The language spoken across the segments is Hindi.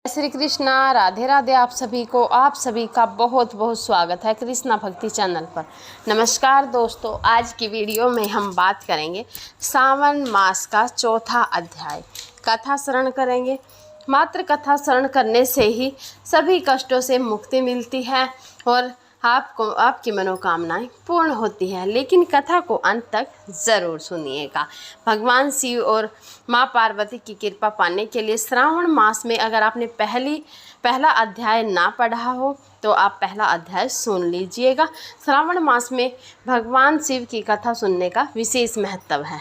श्री कृष्णा, राधे राधे। आप सभी का बहुत बहुत स्वागत है कृष्णा भक्ति चैनल पर। नमस्कार दोस्तों, आज की वीडियो में हम बात करेंगे सावन मास का चौथा अध्याय। कथा श्रवण करेंगे। मात्र कथा श्रवण करने से ही सभी कष्टों से मुक्ति मिलती है और आपकी मनोकामनाएं पूर्ण होती है। लेकिन कथा को अंत तक ज़रूर सुनिएगा। भगवान शिव और माँ पार्वती की कृपा पाने के लिए श्रावण मास में अगर आपने पहला अध्याय ना पढ़ा हो तो आप पहला अध्याय सुन लीजिएगा। श्रावण मास में भगवान शिव की कथा सुनने का विशेष महत्व है।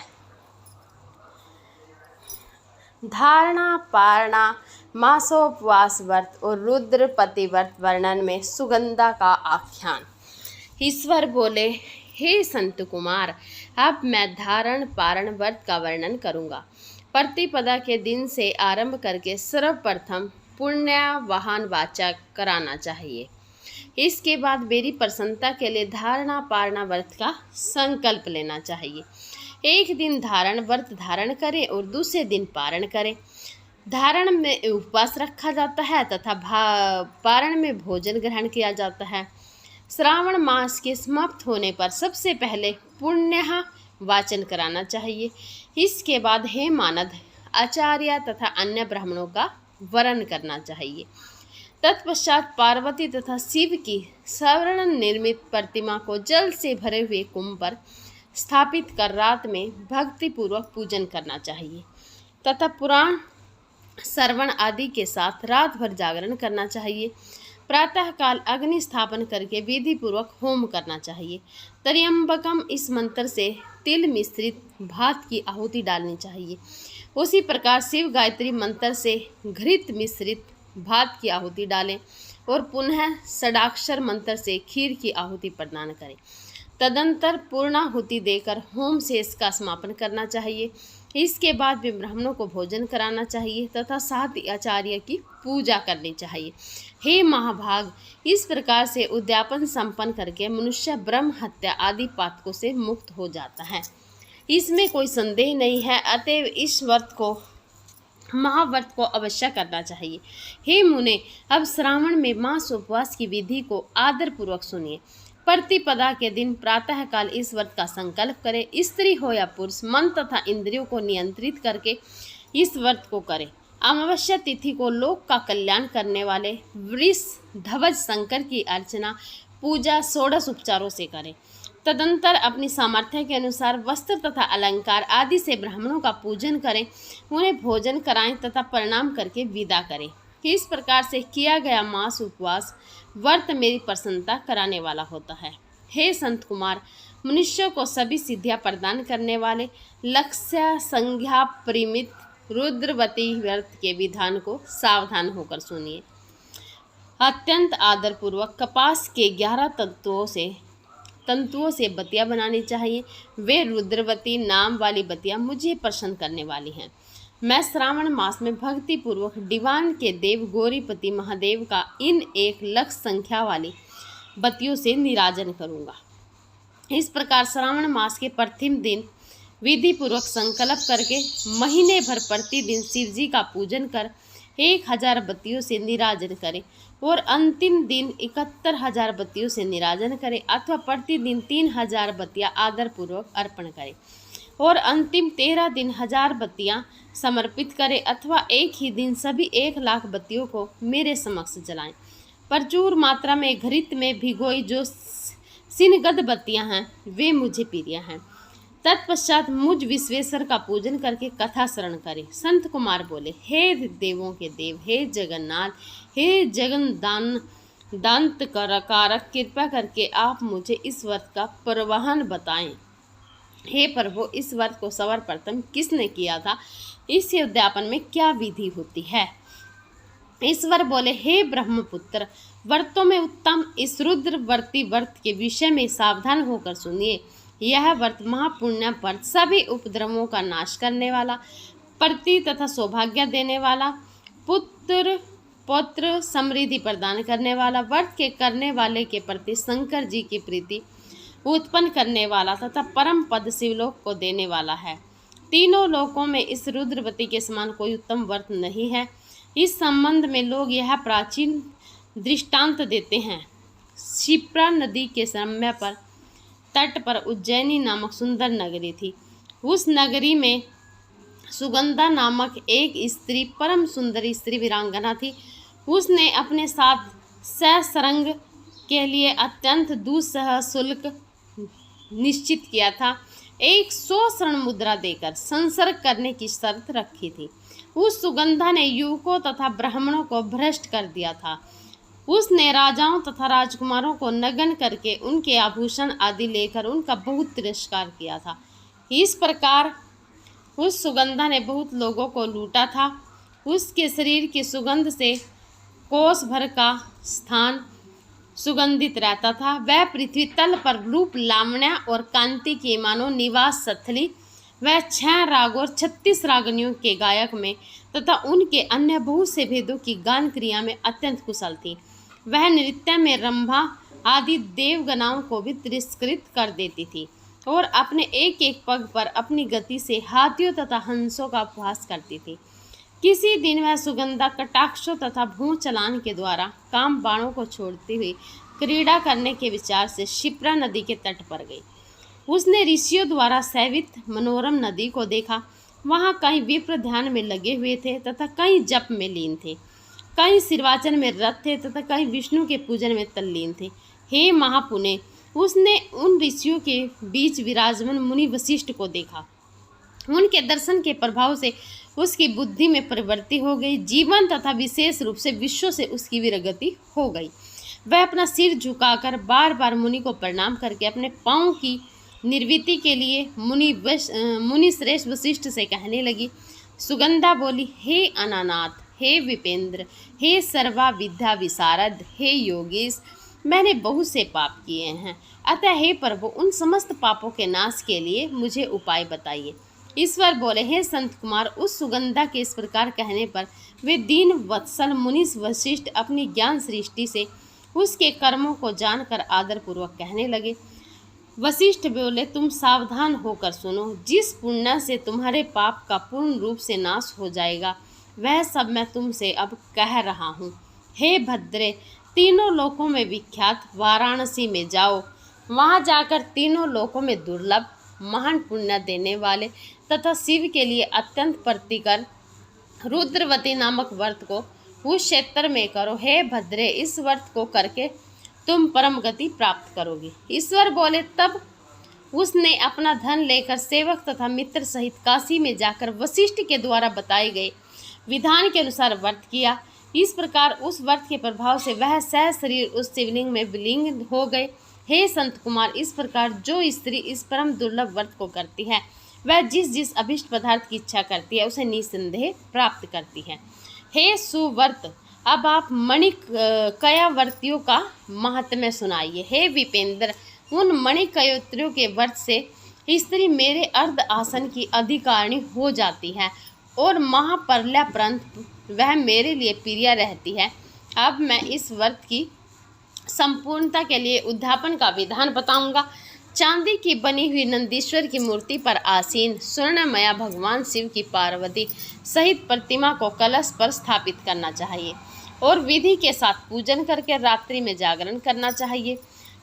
धारणा, पारणा, मासोपवास व्रत और रुद्रपति व्रत वर्णन में सुगंधा का आख्यान। ईश्वर बोले, हे संत कुमार, अब मैं धारण पारण व्रत का वर्णन करूंगा। प्रतिपदा के दिन से आरंभ करके सर्वप्रथम पुण्यवाहन वाचा कराना चाहिए। इसके बाद मेरी प्रसन्नता के लिए धारणा पारणा व्रत का संकल्प लेना चाहिए। एक दिन धारण व्रत धारण करें और दूसरे दिन पारण करें। धारण में उपवास रखा जाता है तथा पारण में भोजन ग्रहण किया जाता है। श्रावण मास के समाप्त होने पर सबसे पहले पुण्य वाचन कराना चाहिए। इसके बाद हे मानद, आचार्य तथा अन्य ब्राह्मणों का वरण करना चाहिए। तत्पश्चात पार्वती तथा शिव की स्वर्ण निर्मित प्रतिमा को जल से भरे हुए कुंभ पर स्थापित कर रात में भक्तिपूर्वक पूजन करना चाहिए तथा पुराण श्रवण आदि के साथ रात भर जागरण करना चाहिए। प्रातःकाल अग्नि स्थापन करके विधि पूर्वक होम करना चाहिए। त्र्यंबकम इस मंत्र से तिल मिश्रित भात की आहुति डालनी चाहिए। उसी प्रकार शिव गायत्री मंत्र से घृत मिश्रित भात की आहुति डालें और पुनः षडाक्षर मंत्र से खीर की आहुति प्रदान करें। तदंतर पूर्णाहुति देकर होम शेष का समापन करना चाहिए। इसके बाद भी ब्राह्मणों को भोजन कराना चाहिए तथा साथ ही आचार्य की पूजा करनी चाहिए। हे महाभाग, इस प्रकार से उद्यापन संपन्न करके मनुष्य ब्रह्म हत्या आदि पातकों से मुक्त हो जाता है। इसमें कोई संदेह नहीं है। अतएव इस महाव्रत को अवश्य करना चाहिए। हे मुने, अब श्रावण में मास उपवास की विधि को आदर पूर्वक सुनिए। प्रतिपदा के दिन प्रातःकाल इस व्रत का संकल्प करें। स्त्री हो या पुरुष, मन तथा इंद्रियों को नियंत्रित करके इस व्रत को करें। अमावस्या तिथि को लोक का कल्याण करने वाले वृष ध्वज शंकर की अर्चना पूजा षोडश उपचारों से करें। तदंतर अपनी सामर्थ्य के अनुसार वस्त्र तथा अलंकार आदि से ब्राह्मणों का पूजन करें, उन्हें भोजन कराएं तथा प्रणाम करके विदा करें। इस प्रकार से किया गया मास उपवास व्रत मेरी प्रसन्नता कराने वाला होता है। हे संत कुमार, मनुष्यों को सभी सिद्धियां प्रदान करने वाले लक्ष्य संज्ञा परिमित रुद्रवती व्रत के विधान को सावधान होकर सुनिए। अत्यंत आदरपूर्वक कपास के 11 तंतुओं से बतिया बनानी चाहिए। वे रुद्रवती नाम वाली बतियां मुझे प्रसन्न करने वाली हैं। मैं श्रावण मास में भक्ति पूर्वक दीवान के देव गौरीपति महादेव का इन 1,00,000 संख्या वाली बतियों से निराजन करूंगा। इस प्रकार श्रावण मास के प्रथम दिन विधि पूर्वक संकल्प करके महीने भर प्रतिदिन शिव जी का पूजन कर 1,000 बत्तियों से निराजन करें और अंतिम दिन 71,000 बत्तियों से निराजन करें अथवा प्रतिदिन 3,000 बत्तियां आदर पूर्वक अर्पण करें और अंतिम 13 दिन 1000 बत्तियां समर्पित करें अथवा एक ही दिन सभी 1,00,000 बत्तियों को मेरे समक्ष जलाएं। प्रचुर मात्रा में घृत में भिगोई जो सिनगद बत्तियां हैं वे मुझे प्रिय हैं। तत्पश्चात मुझ विश्वेश्वर का पूजन करके कथा श्रवण करें। संत कुमार बोले, हे देवों के देव, हे जगन्नाथ, हे जगन्दांत कारक, कृपा करके आप मुझे इस व्रत का प्रवाहन बताएं। हे प्रभु, इस व्रत को सर्वप्रथम किसने किया था? इस उद्यापन में क्या विधि होती है? ईश्वर बोले, हे ब्रह्मपुत्र, व्रतों में उत्तम इस रुद्रवर्ती व्रत के विषय में सावधान होकर सुनिए। यह व्रत महापुण्य व्रत, सभी उपद्रवों का नाश करने वाला, प्रति तथा सौभाग्य देने वाला, पुत्र समृद्धि प्रदान करने वाला, व्रत के करने वाले के प्रति शंकर जी की प्रीति उत्पन्न करने वाला तथा परम पद शिवलोक को देने वाला है। तीनों लोकों में इस रुद्रवती के समान कोई उत्तम व्रत नहीं है। इस संबंध में लोग यह प्राचीन दृष्टांत देते हैं। क्षिप्रा नदी के रम्य पर तट पर उज्जैनी नामक सुंदर नगरी थी। उस नगरी में सुगंधा नामक एक स्त्री, परम सुंदरी स्त्री वीरांगना थी। उसने अपने साथ ससरंग के लिए अत्यंत दुस्सह शुल्क निश्चित किया था। 100 स्वर्ण मुद्रा देकर संसर्ग करने की शर्त रखी थी। उस सुगंधा ने युवकों तथा ब्राह्मणों को भ्रष्ट कर दिया था। उसने राजाओं तथा राजकुमारों को नग्न करके उनके आभूषण आदि लेकर उनका बहुत तिरस्कार किया था। इस प्रकार उस सुगंधा ने बहुत लोगों को लूटा था। उसके शरीर की सुगंध से कोस भर का स्थान सुगंधित रहता था। वह पृथ्वी तल पर रूप, लावण्य और कांति की मानो निवास स्थली। वह 6 राग और 36 रागनियों के गायक में तथा उनके अन्य बहुत से भेदों की गान क्रिया में अत्यंत कुशल थी। वह नृत्य में रंभा आदि देवगणाओं को भी तिरस्कृत कर देती थी और अपने एक एक पग पर अपनी गति से हाथियों तथा हंसों का उपहास करती थी। किसी दिन वह सुगंधा कटाक्षों तथा भूं चलान के द्वारा काम बाणों को छोड़ती हुई क्रीड़ा करने के विचार से क्षिप्रा नदी के तट पर गई। उसने ऋषियों द्वारा सेवित मनोरम नदी को देखा। वहाँ कई विप्र ध्यान में लगे हुए थे तथा कई जप में लीन थे, कई सिरवाचन में रत थे तथा कई विष्णु के पूजन में तल्लीन थे। हे महापुण्य, उसने उन ऋषियों के बीच विराजमान मुनि वशिष्ठ को देखा। उनके दर्शन के प्रभाव से उसकी बुद्धि में परिवर्तित हो गई। जीवन तथा विशेष रूप से विश्व से उसकी विरगति हो गई। वह अपना सिर झुकाकर बार बार मुनि को प्रणाम करके अपने पाँव की निर्वृत्ति के लिए मुनि श्रेष्ठ वशिष्ठ से कहने लगी। सुगंधा बोली, हे अनानाथ, हे विपेंद्र, हे सर्वा विद्या विशारद, हे योगीश, मैंने बहुत से पाप किए हैं। अतः हे प्रभु, उन समस्त पापों के नाश के लिए मुझे उपाय बताइए। ईश्वर बोले, हे संत कुमार, उस सुगंधा के इस प्रकार कहने पर वे दीन वत्सल मुनि वशिष्ठ अपनी ज्ञान सृष्टि से उसके कर्मों को जानकर आदरपूर्वक कहने लगे। वशिष्ठ बोले, तुम सावधान होकर सुनो। जिस पुण्य से तुम्हारे पाप का पूर्ण रूप से नाश हो जाएगा, वह सब मैं तुमसे अब कह रहा हूँ। हे भद्रे, तीनों लोकों में विख्यात वाराणसी में जाओ। वहाँ जाकर तीनों लोकों में दुर्लभ, महान पुण्य देने वाले तथा शिव के लिए अत्यंत प्रीतिकर रुद्रवती नामक व्रत को उस क्षेत्र में करो। हे भद्रे, इस व्रत को करके तुम परम गति प्राप्त करोगे। ईश्वर बोले, तब उसने अपना धन लेकर सेवक तथा मित्र सहित काशी में जाकर वशिष्ठ के द्वारा बताए गए विधान के अनुसार व्रत किया। इस प्रकार उस व्रत के प्रभाव से वह सह शरीर उस शिवलिंग में विलीन हो गए। हे संत कुमार, इस प्रकार जो स्त्री इस परम दुर्लभ व्रत को करती है, वह जिस जिस अभिष्ट पदार्थ की इच्छा करती है उसे निसंदेह प्राप्त करती है। हे सुव्रत, अब आप मणिकयावर्तियों का महात्म्य सुनाइए। हे विपेंद्र, उन मणिकयोत्रियों के व्रत से स्त्री मेरे अर्ध आसन की अधिकारिणी हो जाती है और महापर्याप्रांत वह मेरे लिए प्रिय रहती है। अब मैं इस व्रत की संपूर्णता के लिए उद्यापन का विधान बताऊंगा। चांदी की बनी हुई नंदीश्वर की मूर्ति पर आसीन स्वर्णमया भगवान शिव की पार्वती सहित प्रतिमा को कलश पर स्थापित करना चाहिए और विधि के साथ पूजन करके रात्रि में जागरण करना चाहिए।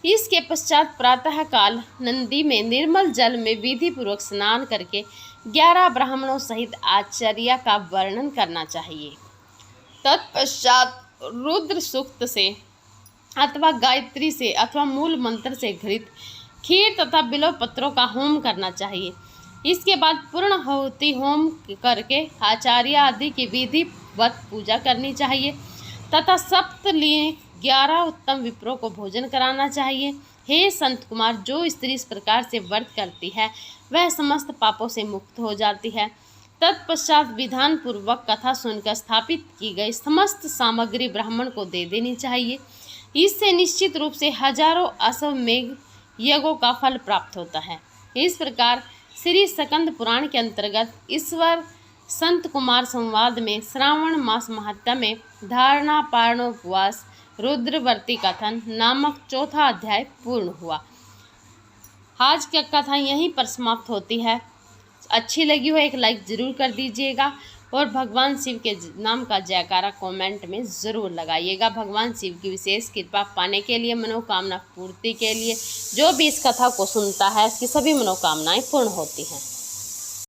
इसके पश्चात प्रातः काल नंदी में निर्मल जल में विधि पूर्वक स्नान करके 11 ब्राह्मणों सहित आचार्य का वर्णन करना चाहिए। तत्पश्चात रुद्र सूक्त से अथवा गायत्री से अथवा मूल मंत्र से घृत खीर तथा बिल्व पत्रों का होम करना चाहिए। इसके बाद पूर्णाहुति होम करके आचार्य आदि की विधिवत पूजा करनी चाहिए तथा सप्तलीन 11 उत्तम विप्रों को भोजन कराना चाहिए। हे संत कुमार, जो स्त्री इस प्रकार से व्रत करती है वह समस्त पापों से मुक्त हो जाती है। तत्पश्चात विधान पूर्वक कथा सुनकर स्थापित की गई समस्त सामग्री ब्राह्मण को दे देनी चाहिए। इससे निश्चित रूप से हजारों अश्वमेघ यज्ञों का फल प्राप्त होता है। इस प्रकार श्री स्कंद पुराण के अंतर्गत ईश्वर संत कुमार संवाद में श्रावण मास महात्म्य में धारणा पारणोपवास रुद्रवर्ती कथन नामक 4था अध्याय पूर्ण हुआ। आज की कथा यहीं पर समाप्त होती है। अच्छी लगी हो एक लाइक ज़रूर कर दीजिएगा और भगवान शिव के नाम का जयकारा कमेंट में ज़रूर लगाइएगा। भगवान शिव की विशेष कृपा पाने के लिए, मनोकामना पूर्ति के लिए जो भी इस कथा को सुनता है, इसकी सभी मनोकामनाएं पूर्ण होती हैं।